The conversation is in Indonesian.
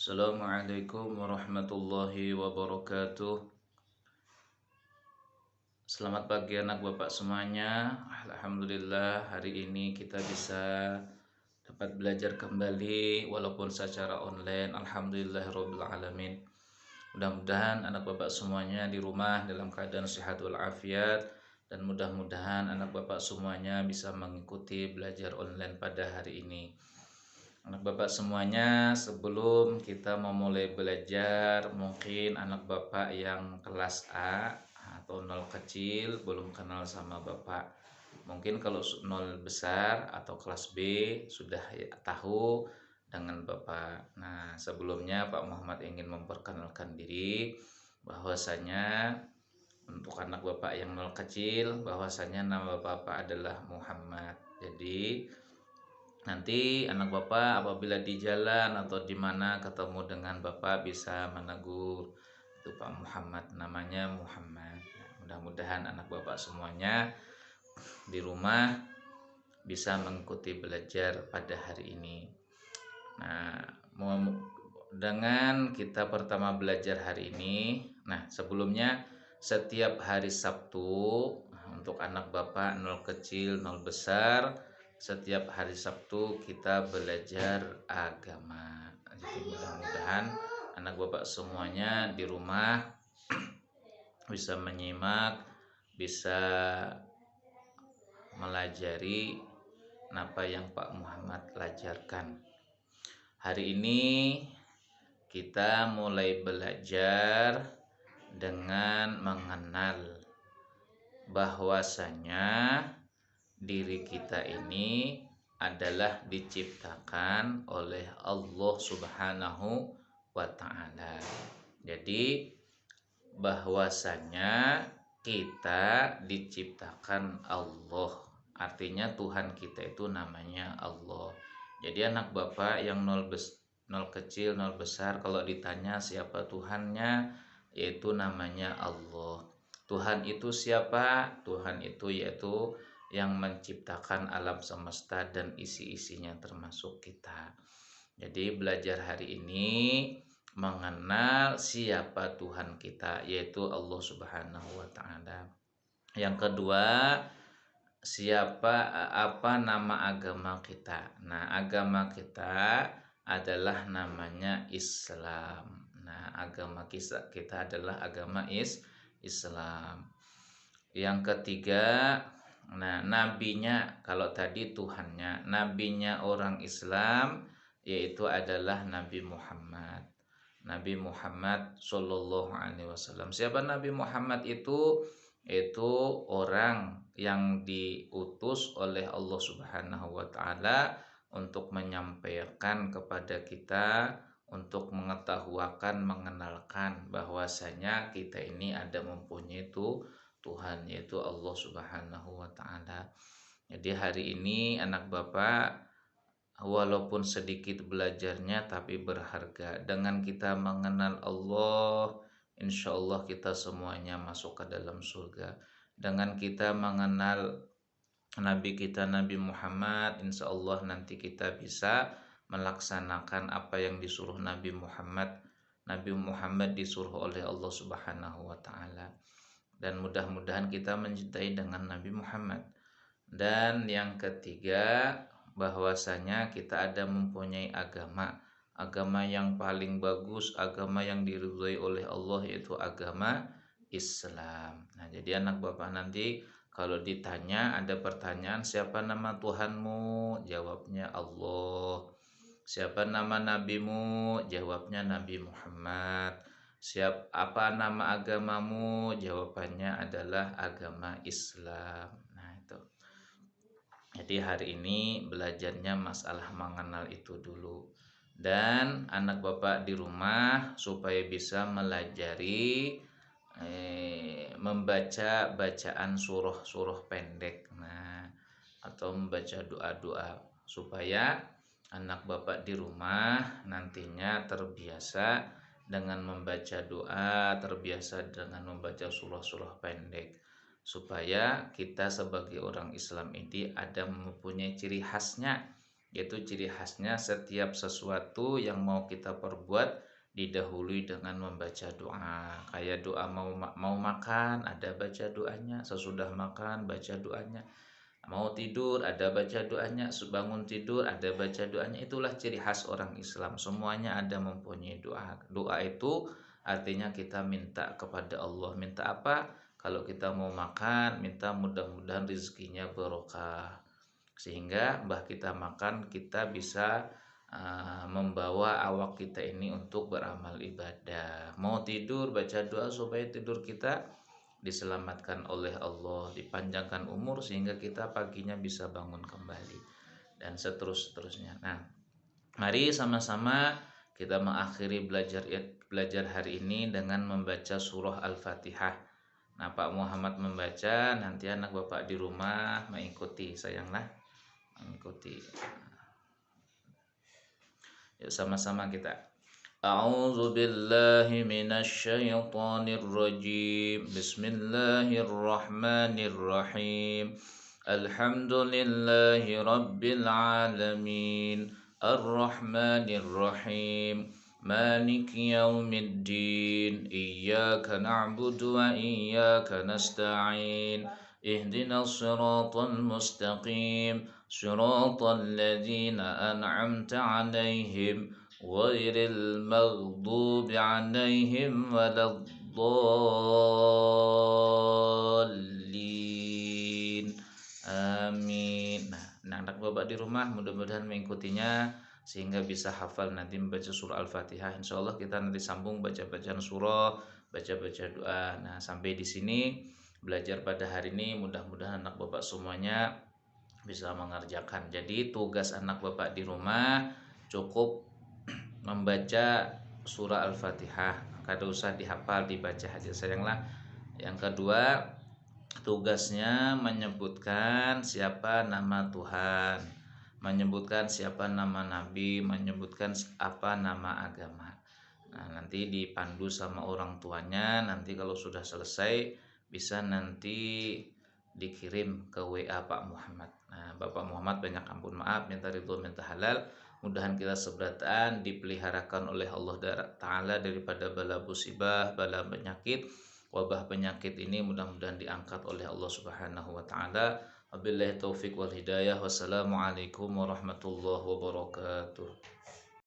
Assalamualaikum warahmatullahi wabarakatuh. Selamat pagi anak bapak semuanya. Alhamdulillah hari ini kita bisa dapat belajar kembali walaupun secara online. Alhamdulillahirabbil alamin. Mudah-mudahan anak bapak semuanya di rumah dalam keadaan sehat walafiat, dan mudah-mudahan anak bapak semuanya bisa mengikuti belajar online pada hari ini. Anak bapak semuanya, sebelum kita memulai belajar, mungkin anak bapak yang kelas A atau nol kecil belum kenal sama bapak. Mungkin kalau nol besar atau kelas B sudah tahu dengan bapak. Nah, sebelumnya Pak Muhammad ingin memperkenalkan diri bahwasanya untuk anak bapak yang nol kecil, bahwasanya nama bapak adalah Muhammad. Jadi nanti anak bapak apabila di jalan atau di mana ketemu dengan bapak bisa menegur, itu Pak Muhammad, namanya Muhammad. Nah, mudah-mudahan anak bapak semuanya di rumah bisa mengikuti belajar pada hari ini. Nah, dengan kita pertama belajar hari ini, nah sebelumnya setiap hari Sabtu untuk anak bapak nol kecil nol besar, setiap hari Sabtu kita belajar agama. Jadi mudah-mudahan anak bapak semuanya di rumah bisa menyimak, bisa melajari apa yang Pak Muhammad ajarkan. Hari ini kita mulai belajar dengan mengenal bahwasanya diri kita ini adalah diciptakan oleh Allah Subhanahu wa Ta'ala. Jadi bahwasanya kita diciptakan Allah, artinya Tuhan kita itu namanya Allah. Jadi anak bapak yang nol kecil nol besar, kalau ditanya siapa Tuhannya, yaitu namanya Allah. Tuhan itu siapa? Tuhan itu yaitu yang menciptakan alam semesta dan isi-isinya termasuk kita. Jadi belajar hari ini mengenal siapa Tuhan kita, yaitu Allah Subhanahu wa Ta'ala. Yang kedua, apa nama agama kita? Nah, agama kita adalah namanya Islam. Nah, agama kita adalah agama Islam. Yang ketiga, nah nabinya, kalau tadi Tuhannya, nabinya orang Islam yaitu adalah Nabi Muhammad. Nabi Muhammad Shallallahu Alaihi Wasallam. Siapa Nabi Muhammad itu? Itu orang yang diutus oleh Allah Subhanahu wa Ta'ala untuk menyampaikan kepada kita, untuk mengetahuakan, mengenalkan bahwasanya kita ini ada mempunyai Tuhan, yaitu Allah Subhanahu wa Ta'ala. Jadi hari ini anak bapak walaupun sedikit belajarnya tapi berharga. Dengan kita mengenal Allah, insya Allah kita semuanya masuk ke dalam surga. Dengan kita mengenal Nabi kita Nabi Muhammad, insya Allah nanti kita bisa melaksanakan apa yang disuruh Nabi Muhammad. Nabi Muhammad disuruh oleh Allah Subhanahu wa Ta'ala. Dan mudah-mudahan kita mencintai dengan Nabi Muhammad. Dan yang ketiga, bahwasanya kita ada mempunyai agama yang paling bagus, agama yang diridhoi oleh Allah, yaitu agama Islam. Nah, jadi anak bapak nanti kalau ditanya, ada pertanyaan, siapa nama Tuhanmu? Jawabnya Allah. Siapa nama nabimu? Jawabnya Nabi Muhammad. Apa nama agamamu? Jawabannya adalah agama Islam. Nah, itu. Jadi hari ini belajarnya masalah mengenal itu dulu. Dan anak bapak di rumah supaya bisa melajari membaca bacaan surah-surah pendek, nah, atau membaca doa-doa, supaya anak bapak di rumah nantinya terbiasa dengan membaca doa, terbiasa dengan membaca surah-surah pendek, supaya kita sebagai orang Islam ini ada mempunyai ciri khasnya, Yaitu ciri khasnya setiap sesuatu yang mau kita perbuat didahului dengan membaca doa. Kayak doa mau makan ada baca doanya, sesudah makan baca doanya. Mau tidur ada baca doanya, bangun tidur ada baca doanya. Itulah ciri khas orang Islam. Semuanya ada mempunyai doa. Doa itu artinya kita minta kepada Allah. Minta apa? Kalau kita mau makan, minta mudah-mudahan rezekinya barokah. Sehingga mbah kita makan, kita bisa membawa awak kita ini untuk beramal ibadah. Mau tidur, baca doa supaya tidur kita diselamatkan oleh Allah, dipanjangkan umur sehingga kita paginya bisa bangun kembali dan seterusnya. Nah, mari sama-sama kita mengakhiri belajar hari ini dengan membaca surah Al-Fatihah. Nah, Pak Muhammad membaca, nanti anak Bapak di rumah mengikuti, sayanglah mengikuti. Yuk sama-sama kita. A'udzu billahi minasy syaithanir rajim. Bismillahirrahmanirrahim. Alhamdulillahi rabbil alamin. Arrahmanir rahim. Maliki yaumiddin. Iyyaka na'budu wa iyyaka nasta'in. Ihdinas siratal mustaqim. Siratal ladzina an'amta 'alaihim ghairil maghdubi 'alaihim waladdallin. Amin. Nah, anak Bapak di rumah mudah-mudahan mengikutinya sehingga bisa hafal nanti membaca surah Al-Fatihah. Insyaallah kita nanti sambung baca-bacaan surah, baca-baca doa. Nah, sampai di sini belajar pada hari ini, mudah-mudahan anak Bapak semuanya bisa mengerjakan. Jadi tugas anak Bapak di rumah cukup membaca surah Al-Fatihah. Kada usah dihafal, dibaca aja sayanglah. Yang kedua, tugasnya menyebutkan siapa nama Tuhan, menyebutkan siapa nama Nabi, menyebutkan apa nama agama. Nah, nanti dipandu sama orang tuanya. Nanti kalau sudah selesai bisa nanti dikirim ke WA Pak Muhammad. Nah, Bapak Muhammad banyak ampun maaf, minta ridho, minta halal. Mudahan kita seberatan dipeliharakan oleh Allah Ta'ala daripada bala musibah, bala penyakit. Wabah penyakit ini mudah-mudahan diangkat oleh Allah Subhanahu wa taala. Wabillahi taufik wal hidayah. Wassalamualaikum warahmatullahi wabarakatuh.